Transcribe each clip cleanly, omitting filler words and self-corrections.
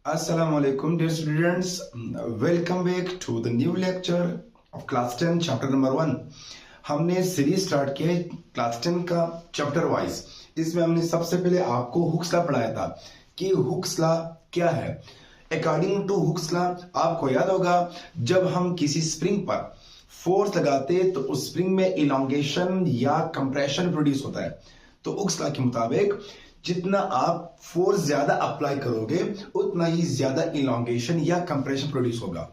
Assalamu alaikum dear students. Welcome back to the new lecture of class 10 chapter number 1. हमने series start किया है class 10 का chapter wise. इसमें हमने सबसे पहले आपको हुक्स लॉ पढ़ाया था कि हुक्स लॉ क्या है. अकॉर्डिंग टू हुक्स लॉ आपको याद होगा जब हम किसी स्प्रिंग पर फोर्स लगाते तो उस स्प्रिंग में इलोंगेशन या कंप्रेशन प्रोड्यूस होता है. तो हुक्स लॉ के मुताबिक जितना आप फोर्स ज्यादा अप्लाई करोगे उतना ही ज्यादा इलोंगेशन या कंप्रेशन प्रोड्यूस होगा.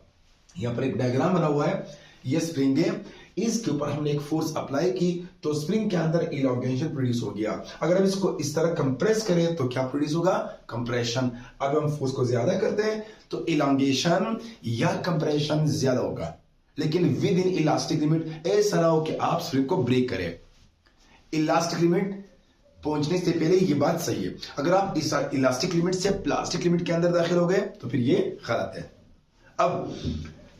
यहां पर एक डायग्राम बना हुआ है. ये स्प्रिंग है, इसके ऊपर हमने एक फोर्स अप्लाई की तो स्प्रिंग के अंदर इलोंगेशन प्रोड्यूस हो गया. अगर हम इसको इस तरह कंप्रेस करें तो क्या प्रोड्यूस होगा? कंप्रेशन. अगर हम फोर्स को ज्यादा करते हैं तो इलोंगेशन या कंप्रेशन ज्यादा होगा, लेकिन विद इन इलास्टिक लिमिट. ऐसा ना हो कि आप स्प्रिंग को ब्रेक करें. इलास्टिक लिमिट पहुंचने से पहले ये बात सही है. अगर आप इस इलास्टिक लिमिट से प्लास्टिक लिमिट के अंदर दाखिल हो गए तो फिर ये गलत है. अब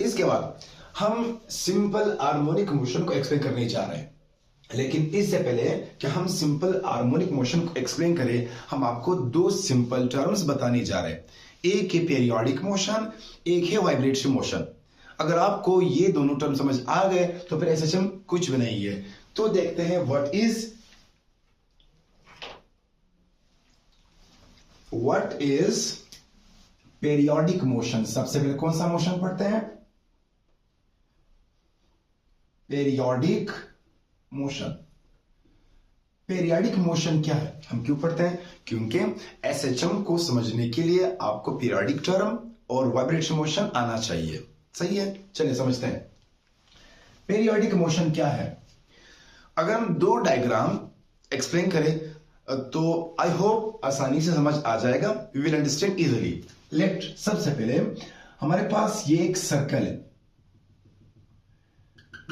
इसके बाद हम सिंपल हार्मोनिक मोशन को एक्सप्लेन करने जा रहे हैं, लेकिन इससे पहले कि हम सिंपल हार्मोनिक मोशन को एक्सप्लेन करें हम आपको दो सिंपल टर्म्स बताने जा रहे हैं. एक है पीरियोडिक मोशन, एक है वाइब्रेटरी मोशन. अगर आपको ये दोनों टर्म समझ आ गए तो फिर एसएचएम कुछ भी नहीं है. तो देखते हैं व्हाट इज पेरियोडिक मोशन. सबसे पहले कौन सा मोशन पढ़ते हैं? Periodic motion. पेरियोडिक मोशन क्या है, हम क्यों पढ़ते हैं? क्योंकि एसएचएम को समझने के लिए आपको पीरियोडिक टर्म और वाइब्रेटरी मोशन आना चाहिए. सही है, चलिए समझते हैं. पेरियोडिक मोशन क्या है. अगर हम दो डायग्राम एक्सप्लेन करें तो आई होप आसानी से समझ आ जाएगा. We will understand easily. Let सबसे पहले हमारे पास ये एक सर्कल है.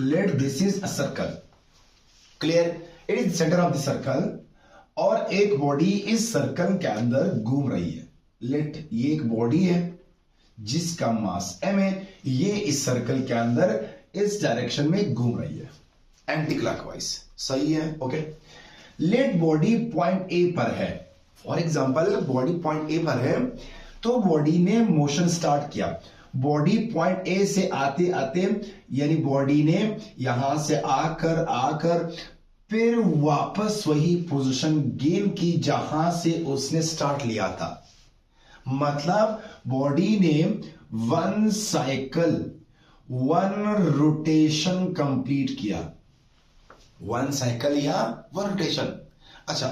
Let this is a circle. Clear? It is centre of the circle और एक बॉडी इस सर्कल के अंदर घूम रही है. लेट ये एक बॉडी है जिसका मास m है. ये इस सर्कल के अंदर इस डायरेक्शन में घूम रही है एंटी क्लॉकवाइज. सही है, okay. Let body point A पर है. For example body point A पर है तो बॉडी ने मोशन स्टार्ट किया. बॉडी पॉइंट ए से आते आते यानी बॉडी ने यहां से आकर फिर वापस वही पोजीशन गेन की जहां से उसने स्टार्ट लिया था. मतलब बॉडी ने one cycle, one rotation complete किया. वन साइकिल या वन रोटेशन. अच्छा,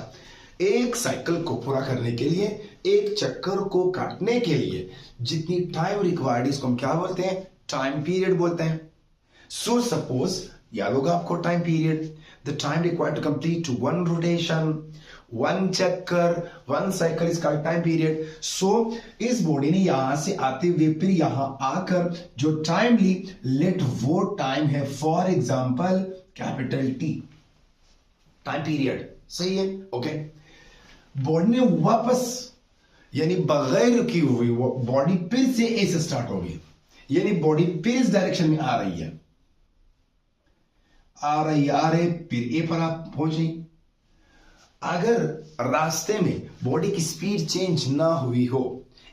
एक साइकिल को पूरा करने के लिए, एक चक्कर को काटने के लिए जितनी टाइम रिक्वायर्ड इसको हम क्या बोलते हैं? टाइम पीरियड बोलते हैं. सो सपोज याद होगा आपको time period. The time required to complete one rotation, one चक्कर, one cycle is called time period. So इस बॉडी ने यहां से आते हुए फिर यहां आकर जो टाइम ली, लेट वो टाइम है for example capital T. Time period. सही है, ओके. बॉडी ने वापस यानी बगैर रुकी हुई बॉडी फिर से ए से स्टार्ट होगी, यानी बॉडी फिर इस डायरेक्शन में आ रही है, आ रहे फिर ए पर आप पहुंची. अगर रास्ते में बॉडी की स्पीड चेंज ना हुई हो,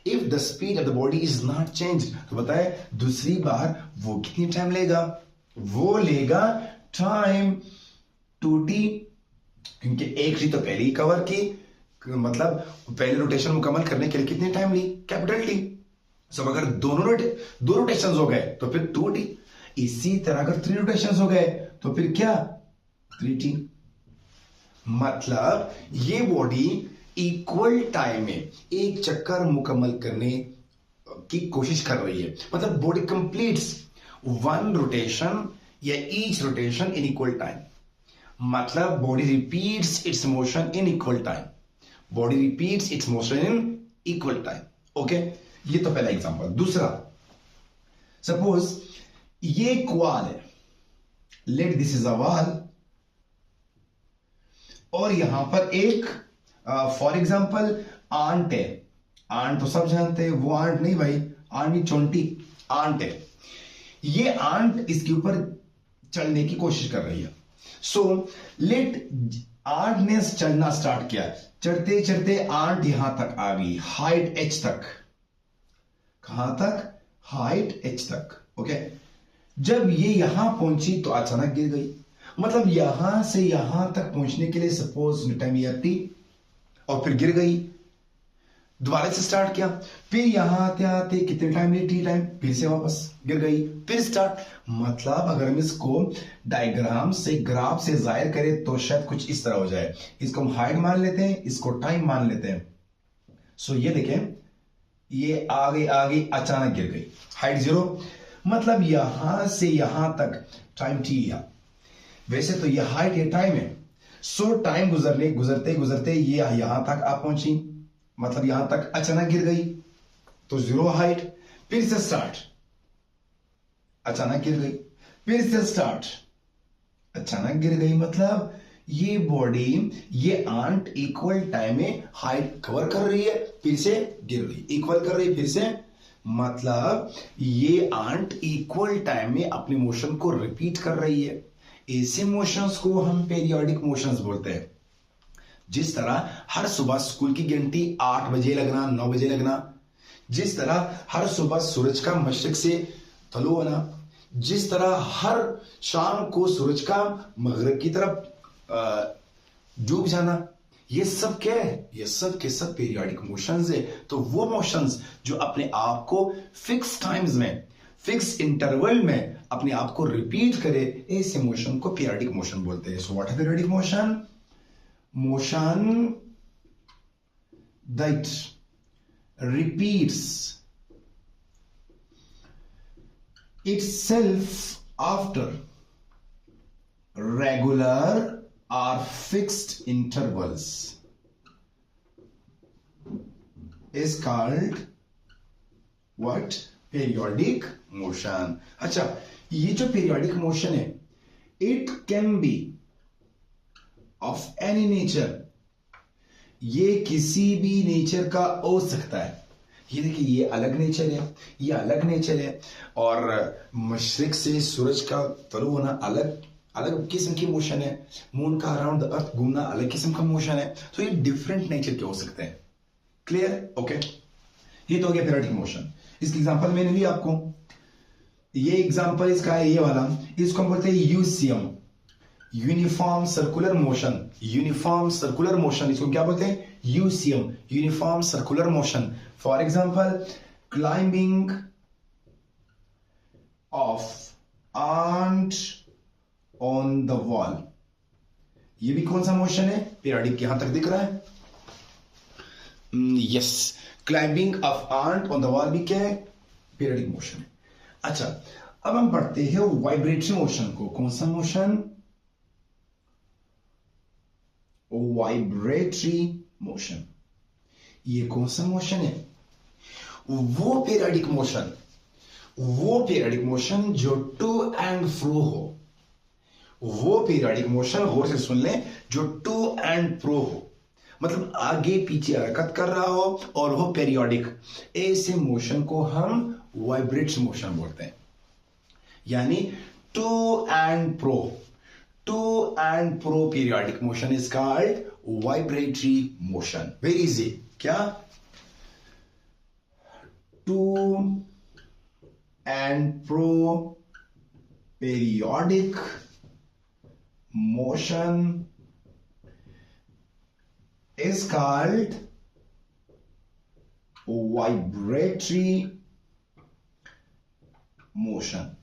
if the speed of the body is not change, तो बताए दूसरी बार वो कितनी टाइम लेगा? वो लेगा टाइम 2t, क्योंकि एक टी तो पहले ही कवर की, मतलब पहले रोटेशन मुकम्मल करने के लिए कितनी टाइम ली? Capital T. सब अगर दो रोटेशन हो गए तो फिर 2t. इसी तरह अगर 3 रोटेशन हो गए तो फिर क्या? 3t. मतलब ये बॉडी इक्वल टाइम में एक चक्कर मुकम्मल करने की कोशिश कर रही है. मतलब बॉडी कंप्लीट्स वन रोटेशन या each rotation in equal time. मतलब body repeats its motion in equal time. Body repeats its motion in equal time. Okay, ये तो पहला एग्जांपल. दूसरा, सपोज ये एक वॉल है. Let this is a wall और यहां पर एक फॉर एग्जांपल आंट है. आंट तो सब जानते हैं, वो आंट नहीं भाई, आंट नहीं, चोंटी आंट है. ये आंट इसके ऊपर चलने की कोशिश कर रही है. सो लेट आंट ने चलना स्टार्ट किया. चढ़ते चढ़ते आंट यहां तक आ गई, हाइट h तक. कहां तक? हाइट h तक। ओके, जब ये यहां पहुंची तो अचानक गिर गई, मतलब यहां से यहां तक पहुंचने के लिए सपोज टाइम ये थी और फिर गिर गई, दोबारा से स्टार्ट किया, फिर यहां आते आते कितने टाइम लिए? टी टाइम, फिर से वापस गिर गई, फिर स्टार्ट। मतलब अगर हम इसको डायग्राम से, ग्राफ से जाहिर करें तो शायद कुछ इस तरह हो जाए। इसको हम हाइट मान लेते हैं, इसको टाइम मान लेते हैं। सो ये देखें, ये आगे आगे अचानक गिर गई, हाइट 0, मतलब यहां से यहां तक टाइम टी लिया। वैसे तो ये हाइट ये टाइम है। सो टाइम गुजरते गुजरते ये यहां तक आप पहुंची, मतलब यहां तक अचानक गिर गई तो 0 हाइट, फिर से स्टार्ट, अचानक गिर गई, फिर से स्टार्ट, अचानक गिर गई। मतलब ये बॉडी, ये आंट इक्वल टाइम में हाइट कवर कर रही है, फिर से गिर गई, इक्वल कर रही है, फिर से। मतलब ये आंट इक्वल टाइम में अपनी मोशन को रिपीट कर रही है। ऐसे मोशंस को हम पीरियोडिक मोशंस बोलते हैं। जिस तरह हर सुबह स्कूल की घंटी 8 बजे लगना, 9 बजे लगना, जिस तरह हर सुबह सूरज का मशरिक से तलु होना, जिस तरह हर शाम को सूरज का मगरिब की तरफ डूब जाना, ये सब क्या है? ये सब के सब पीरियोडिक मोशंस है। तो वो मोशंस जो अपने आप को फिक्स टाइम्स में, फिक्स इंटरवल में अपने आप को रिपीट करे, ऐसे मोशन को पीरियोडिक मोशन बोलते हैं। So what is periodic motion? Motion that repeats itself after regular or fixed intervals is called what? Periodic motion. अच्छा, ये जो periodic motion है, it can be of any nature, ये किसी भी नेचर का हो सकता है। ये देखिए, ये अलग नेचर है, ये अलग नेचर है, और मशरिक से सूरज का तलु होना अलग अलग किस्म की मोशन है, मून का अराउंड द अर्थ घूमना अलग किस्म का मोशन है। तो ये डिफरेंट नेचर के हो सकते हैं। क्लियर? ओके, ये तो हो गया पीरियोडिक मोशन। इसकी एग्जांपल मैंने ली आपको, ये एग्जांपल इसका है, ये वाला, इसको हम बोलते हैं UCM, uniform circular motion. Uniform circular motion, इसको क्या बोलते हैं? UCM, uniform circular motion. For example, climbing of ant on the wall, ये भी कौन सा मोशन है? पीरियोडिक। यहां तक दिख रहा है? Yes, climbing of ant on the wall भी क्या है? पीरियोडिक मोशन है। अच्छा, अब हम पढ़ते हैं वाइब्रेटरी मोशन को। कौन सा मोशन? Vibratory motion. ये कौन सा मोशन है? वो पीरियोडिक मोशन, वो पीरियोडिक मोशन जो टू एंड फ्रो हो, वो पीरियोडिक मोशन, गौर से सुन लें, जो टू एंड फ्रो हो, मतलब आगे पीछे हरकत कर रहा हो और वो पीरियोडिक, ऐसे मोशन को हम वाइब्रेटरी मोशन बोलते हैं। यानी to and pro, to and pro periodic motion is called vibratory motion. Very easy. क्या? To and pro periodic motion is called vibratory motion.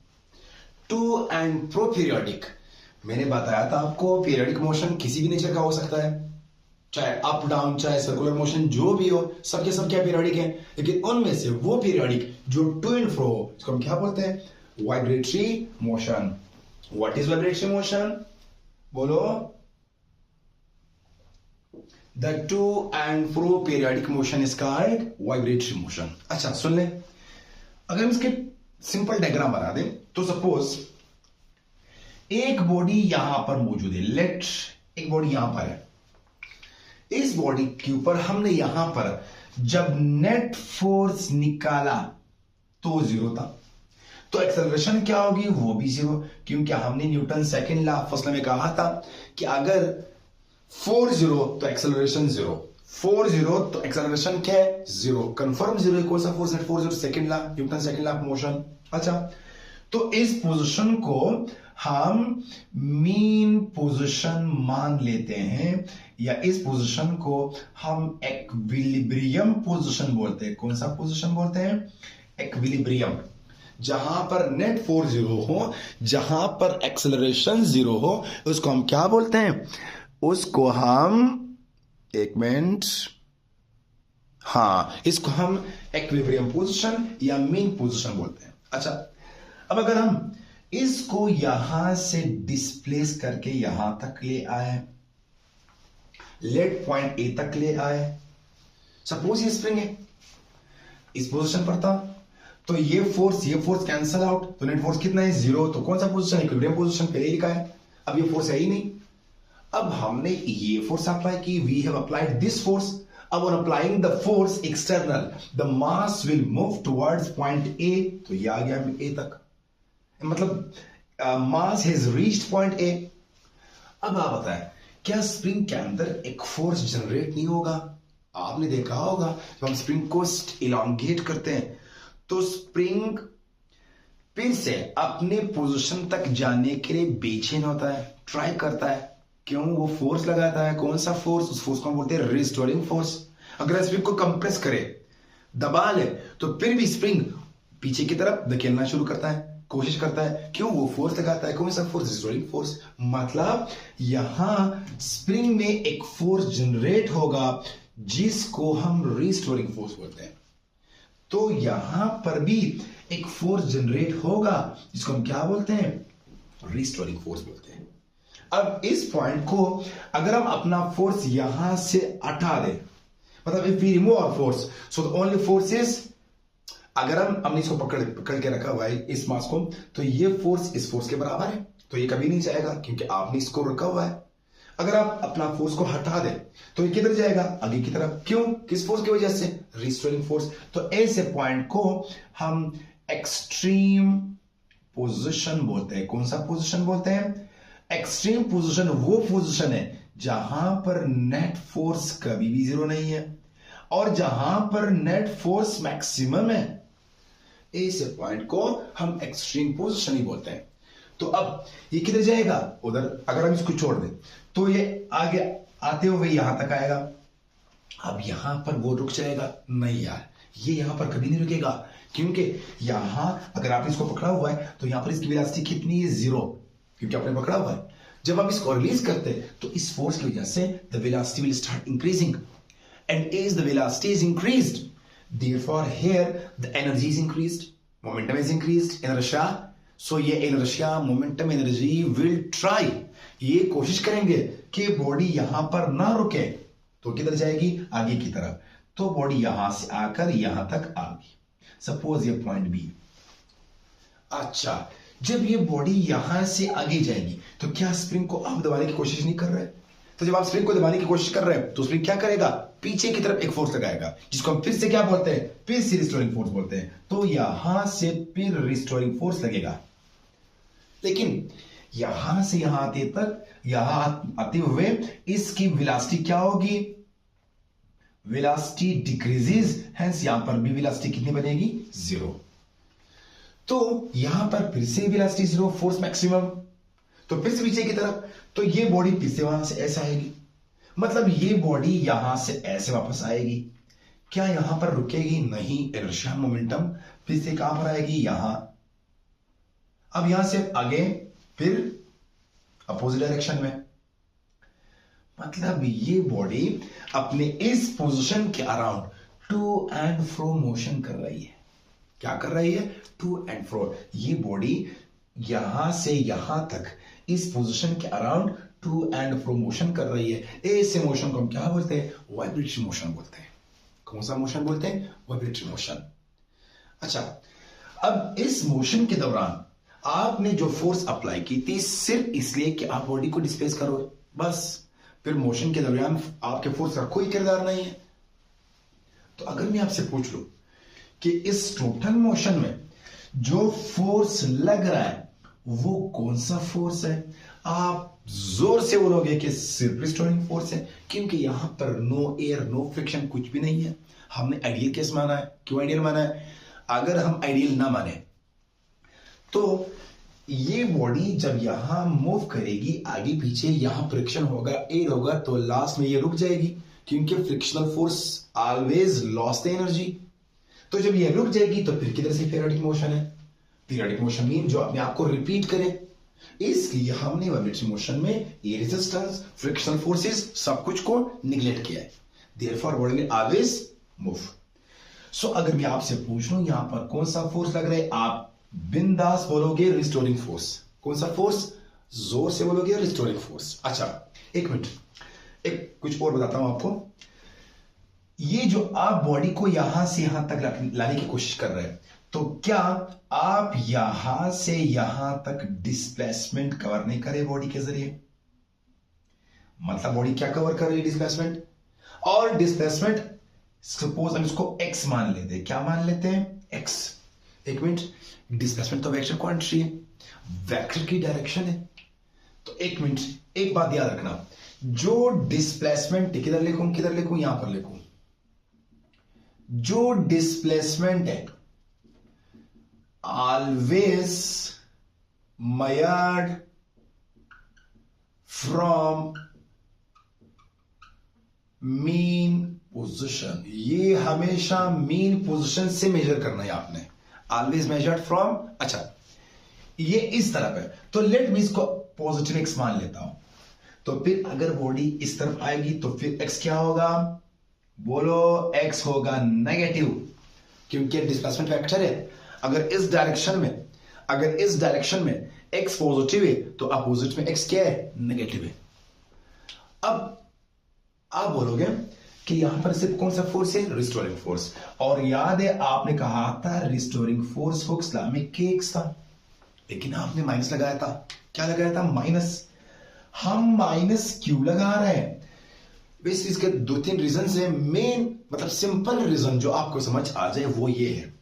To and pro periodic, मैंने बताया था आपको, पीरियोडिक मोशन किसी भी नेचर का हो सकता है, चाहे अप डाउन, चाहे सर्कुलर मोशन, जो भी हो, सबके सब क्या पीरियोडिक है। लेकिन उनमें से वो पीरियोडिक जो टू एंड फ्रो हो, इसको हम क्या बोलते हैं? Vibratory motion. What is vibratory motion? बोलो। The to and fro periodic motion is called vibratory motion. अच्छा, सुन ले, अगर हम इसके सिंपल डायग्राम बना दें तो सपोज एक बॉडी यहां पर मौजूद है, लेट एक बॉडी यहां पर है। इस बॉडी के ऊपर हमने यहां पर जब नेट फोर्स निकाला तो 0 था, तो एक्सेलरेशन क्या होगी? वो भी 0, क्योंकि हमने Newton second law first law में कहा था कि अगर फोर्स 0 तो एक्सेलरेशन 0, 4 तो एक्सेलरेशन क्या है 0, कंफर्म 0 कौन सा फोर्स है 4 second law, Newton second law of motion. अच्छा तो इस पोजीशन को हम मीन पोजीशन मान लेते हैं या इस पोजीशन को हम इक्विलिब्रियम पोजीशन बोलते हैं। कौन सा पोजीशन बोलते हैं इक्विलिब्रियम, जहां पर नेट फोर्स 0 हो, जहां पर एक्सेलरेशन 0 हो, उसको हम क्या बोलते हैं, उसको हम एक मिनट, हाँ इसको हम इक्विलिब्रियम पोजीशन या मीन पोजीशन बोलते हैं। अच्छा अब अगर हम इसको यहां से डिस्प्लेस करके यहां तक ले आए, लेट पॉइंट ए तक ले आए, सपोज ये स्प्रिंग है इस पोजीशन पर था, तो ये फोर्स कैंसल आउट, तो नेट फोर्स कितना है 0, तो कौन सा पोजीशन इक्विलिब्रियम पोजीशन पहले ही लिखा है। अब ये फोर्स है ही नहीं, अब हमने ये फोर्स अप्लाई की, we have applied this force. अब on applying the force external the mass will move towards point A, तो ये आ गया ए तक, मतलब mass has reached point A. अब आप बताएं क्या स्प्रिंग के अंदर एक फोर्स जनरेट नहीं होगा? आपने देखा होगा जब हम स्प्रिंग को इलांगेट करते हैं तो स्प्रिंग फिर से अपने पोजीशन तक जाने के लिए बेचैन होता है, ट्राई करता है, क्यों? वो फोर्स लगाता है। कौन सा फोर्स? उस फोर्स को हम बोलते हैं रिस्टोरिंग फोर्स। अगर स्प्रिंग को कंप्रेस करे, दबा ले, तो फिर भी स्प्रिंग पीछे की तरफ धकेलना शुरू करता है, कोशिश करता है, क्यों? वो फोर्स लगाता है। कौन सा फोर्स? Restoring force. मतलब यहां स्प्रिंग में एक फोर्स जनरेट होगा जिसको हम रिस्टोरिंग फोर्स बोलते हैं। तो यहां पर भी एक फोर्स जनरेट होगा जिसको हम क्या बोलते हैं? रिस्टोरिंग फोर्स बोलते हैं। अब इस पॉइंट को अगर हम अपना फोर्स यहां से हटा दें, मतलब if we remove our force, so the only force is, अगर हमने इसको पकड़ के रखा हुआ है इस मास को, तो ये फोर्स इस फोर्स के बराबर है, तो ये कभी नहीं जाएगा क्योंकि आपने इसको रखा हुआ है। अगर आप अपना फोर्स को हटा दें तो ये किधर जाएगा? आगे की तरफ। क्यों? किस फोर्स की वजह से? Restoring force. तो ऐसे पॉइंट को हम एक्सट्रीम पोजीशन बोलते हैं। कौन सा पोजीशन बोलते हैं? एक्सट्रीम पोजीशन वो पोजीशन है जहां पर नेट फोर्स कभी भी 0 नहीं है और जहां पर नेट फोर्स मैक्सिमम है। ऐसे पॉइंट को हम एक्सट्रीम पोजीशन ही बोलते हैं। तो अब ये किधर जाएगा? उधर। अगर हम इसको छोड़ दें तो ये आगे आते हुए यहां तक आएगा। अब यहां पर वो रुक जाएगा? नहीं यार, ये यहां पर कभी नहीं रुकेगा, क्योंकि यहां अगर आपने इसको पकड़ा हुआ है तो यहां पर इसकी वेलोसिटी कितनी है? 0, क्योंकि आपने पकड़ा हुआ है। जब हम इसको रिलीज करते हैं तो इस फोर्स की वजह से the velocity will start increasing, and as the velocity is increased, therefore here the energy is increased, momentum is increased, inertia, so ये inertia, momentum, energy will try, ये कोशिश करेंगे कि बॉडी यहां पर ना रुके, तो किधर जाएगी? आगे की तरफ। तो बॉडी यहां से आकर यहां तक आ गई, सपोज ये पॉइंट बी। अच्छा, जब ये बॉडी यहां से आगे जाएगी तो क्या स्प्रिंग को आप दबाने की कोशिश नहीं कर रहे? तो जब आप स्प्रिंग को दबाने की कोशिश कर रहे हैं तो स्प्रिंग क्या करेगा? पीछे की तरफ एक फोर्स लगाएगा जिसको हम फिर से क्या बोलते हैं? फिर से रिस्टोरिंग फोर्स बोलते हैं। तो यहां से फिर रिस्टोरिंग फोर्स लगेगा, लेकिन यहां से यहां आते तक, यहां आते हुए इसकी वेलोसिटी क्या होगी? वेलोसिटी डिक्रीजेस, हेंस यहां पर भी वेलोसिटी कितनी बनेगी? 0। तो यहां पर फिर से वेलोसिटी 0, फोर्स मैक्सिमम, तो फिर से पीछे की तरफ, तो ये बॉडी फिर से वहां से ऐसे आएगी, मतलब ये बॉडी यहां से ऐसे वापस आएगी। क्या यहां पर रुकेगी? नहीं, इनर्शिया मोमेंटम फिर से कहां पर आएगी? यहां। अब यहां से आगे फिर अपोजिट डायरेक्शन में, मतलब ये बॉडी अपने इस पोजीशन के around to and fro motion कर रही है। क्या कर रही है? To and fro. ये बॉडी यहां से यहां तक इस पोजीशन के around to and fro motion कर रही है। ऐसे मोशन को हम क्या बोलते हैं? वाइब्रेटरी मोशन बोलते हैं। कौन सा मोशन बोलते हैं? Vibratory motion. अच्छा, अब इस मोशन के दौरान आपने जो फोर्स अप्लाई की थी सिर्फ इसलिए कि आप बॉडी को डिस्प्लेस करो, बस। फिर मोशन के दौरान आपके फोर्स का कोई किरदार नहीं है। तो अगर मैं आपसे पूछ लूं कि इस टोटल मोशन में जो फोर्स लग रहा है वो कौन सा फोर्स है, आप जोर से बोलोगे कि सिर्फ रिस्टोरिंग फोर्स है, क्योंकि यहां पर नो एयर, नो फ्रिक्शन, कुछ भी नहीं है। हमने आइडियल केस माना है। क्यों आइडियल माना है? अगर हम आइडियल ना माने तो ये बॉडी जब यहां मूव करेगी आगे पीछे, यहां फ्रिक्शन होगा, एयर होगा, तो लास्ट में ये रुक जाएगी, क्योंकि frictional force always loss the energy. तो जब ये रुक जाएगी तो फिर किधर से पीरियडिक मोशन है? पीरियडिक मोशन मीन जो अपने आप को रिपीट करे। इसलिए हमने वाइब्रेटरी मोशन में ये रेजिस्टेंस, फ्रिक्शनल फोर्सेस, सब कुछ को निगलेक्ट किया है। देयरफॉर बॉडी में ऑलवेज मूव। सो अगर मैं आपसे पूछ लूं यहां पर कौन सा फोर्स लग रहा है, आप बिंदास बोलोगे रिस्टोरिंग फोर्स। कौन सा फोर्स? जोर से बोलोगे रिस्टोरिंग फोर्स। अच्छा एक मिनट, एक कुछ और बताता हूं आपको। ये जो आप बॉडी को यहां से यहां तक लाने की कोशिश कर रहे हैं, तो क्या आप यहां से यहां तक डिस्प्लेसमेंट कवर नहीं करे बॉडी के जरिए? मतलब बॉडी क्या कवर कर रही है? डिस्प्लेसमेंट। और डिस्प्लेसमेंट सपोज हम इसको x मान लेते हैं। क्या मान लेते हैं? x। एक मिनट, डिस्प्लेसमेंट तो वेक्टर क्वांटिटी है, वेक्टर की डायरेक्शन है। तो एक मिनट, एक बात याद रखना, जो डिस्प्लेसमेंट किधर लिखूं, किधर लिखूं? यहां पर लिखूं। जो डिस्प्लेसमेंट है always measured from mean position. ये हमेशा मीन पोजीशन से मेजर करना है आपने। ऑलवेज मेजर्ड फ्रॉम, अच्छा ये इस तरफ है, तो लेट मी इसको पॉजिटिव एक्स मान लेता हूं। तो फिर अगर बॉडी इस तरफ आएगी तो फिर एक्स क्या होगा? बोलो, एक्स होगा नेगेटिव, क्योंकि डिस्प्लेसमेंट वेक्टर है। अगर इस डायरेक्शन में एक्स पॉजिटिव है तो अपोजिट में एक्स क्या है? नेगेटिव है। अब आप बोलोगे कि यहां पर सिर्फ कौन सा फोर्स है? Restoring force. और याद है आपने कहा था रिस्टोरिंग फोर्स हुक्स लॉ में kx था, लेकिन आपने माइनस लगाया था। क्या लगाया था? माइनस। हम माइनस क्यों लगा रहे हैं? वैसे इसके दो तीन रीजन है। मेन मतलब सिंपल रीजन जो आपको समझ आ जाए वो ये है,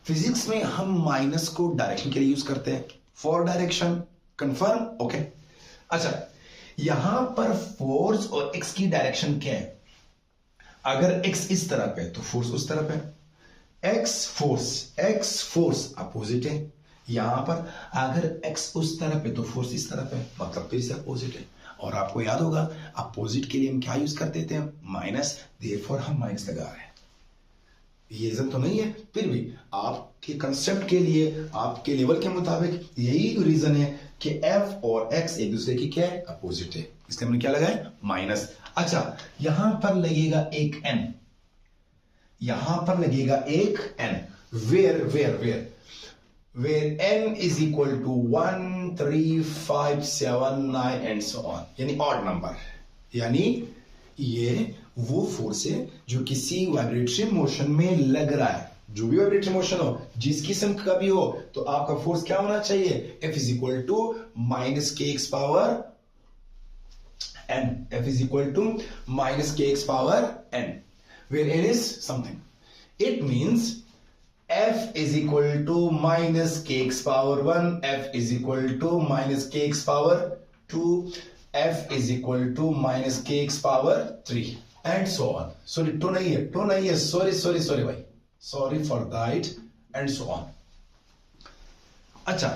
फिजिक्स में हम माइनस को डायरेक्शन के लिए यूज करते हैं, फॉर डायरेक्शन। कंफर्म? ओके। अच्छा, यहां पर फोर्स और एक्स की डायरेक्शन क्या है? अगर एक्स इस तरफ है तो फोर्स उस तरफ है। एक्स फोर्स अपोजिट है। यहां पर अगर एक्स उस तरफ है तो फोर्स इस तरफ है, मतलब फिर से अपोजिट है। और आपको याद होगा अपोजिट के लिए हम क्या यूज करते थे? माइनस। देयरफॉर हम माइनस लगा रहे हैं। ये रीजन तो नहीं है, फिर भी आपके कंसेप्ट के लिए, आपके लेवल के मुताबिक यही रीजन है कि एफ और एक्स एक दूसरे की क्या है? अपोजिट है, इसलिए हमने क्या लगाया? माइनस। अच्छा, यहां पर लगेगा एक एन, यहां पर लगेगा एक N. Where n is equal to 1, 3, 5, 7, 9 and so on, यानी ऑड नंबर। यानी ये वो फोर्स है जो किसी वाइब्रेटरी मोशन में लग रहा है। जो भी वाइब्रेटरी मोशन हो, जिस किस्म का भी हो, तो आपका फोर्स क्या होना चाहिए? F is equal to minus K X power n। F is equal to minus K X power n, where n is something. It means F is equal to minus kx power 1, F is equal to minus kx power 2, F is equal to minus kx power 3 and so on. Sorry, two नहीं है, sorry भाई, sorry for that and so on. अच्छा,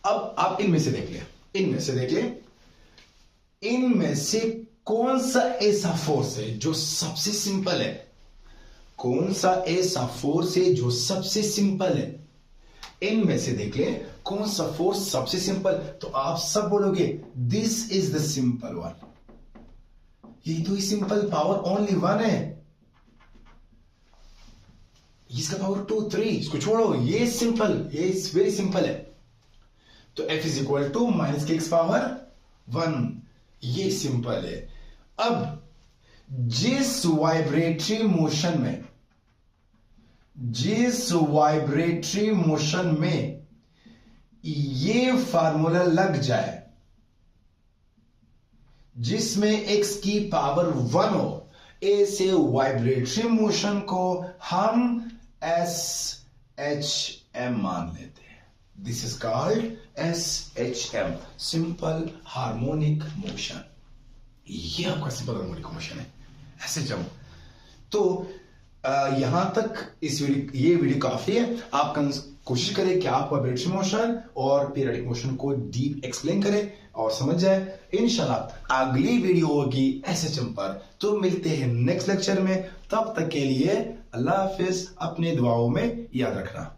अब आप इनमें से देख ले, इनमें से कौन सा ऐसा फोर्स है जो सबसे सिंपल है? कौन सा ऐसा फोर्स है जो सबसे सिंपल है? इनमें से देख ले कौन सा फोर्स सबसे सिंपल। तो आप सब बोलोगे this is the simple one. ये तो सिंपल पावर ओनली 1 है, इसका पावर 2, 3, इसको छोड़ो, ये सिंपल, ये वेरी सिंपल है। तो F is equal to minus K X power 1, ये सिंपल है। अब जिस वाइब्रेटरी मोशन में ये फार्मूला लग जाए, जिसमें x की पावर 1 हो, ऐसे वाइब्रेटरी मोशन को हम SHM मान लेते हैं। This is called SHM, simple harmonic motion. ये आपका सिंपल हार्मोनिक मोशन है SHM। तो यहां तक ये वीडियो काफी है। आप कोशिश करें कि आप वाइब्रेटरी मोशन और पीरियडिक मोशन को डीप एक्सप्लेन करें और समझ जाए। इंशाल्लाह अगली वीडियो होगी SHM पर। तो मिलते हैं नेक्स्ट लेक्चर में, तब तक के लिए अल्लाह हाफिज। अपने दुआओं में याद रखना।